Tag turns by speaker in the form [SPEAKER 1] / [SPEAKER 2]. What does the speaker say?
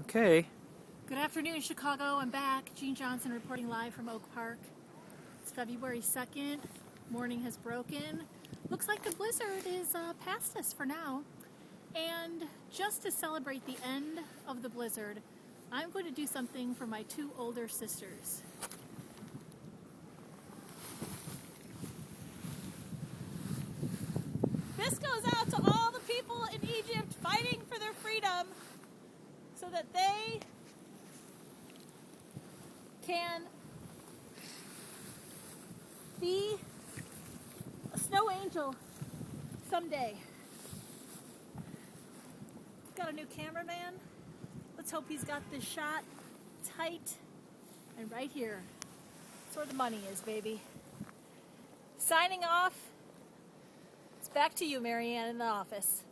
[SPEAKER 1] Okay.
[SPEAKER 2] Good afternoon, Chicago. I'm back. Jean Johnson reporting live from Oak Park. It's February 2nd. Morning has broken. Looks like the blizzard is past us for now. And just to celebrate the end of the blizzard, I'm going to do something for my two older sisters. This goes out to all the people in Egypt fighting for their freedom so that they can be a snow angel someday. Got a new cameraman. Let's hope he's got this shot tight and right here. That's where the money is, baby. Signing off. It's back to you, Marianne, in the office.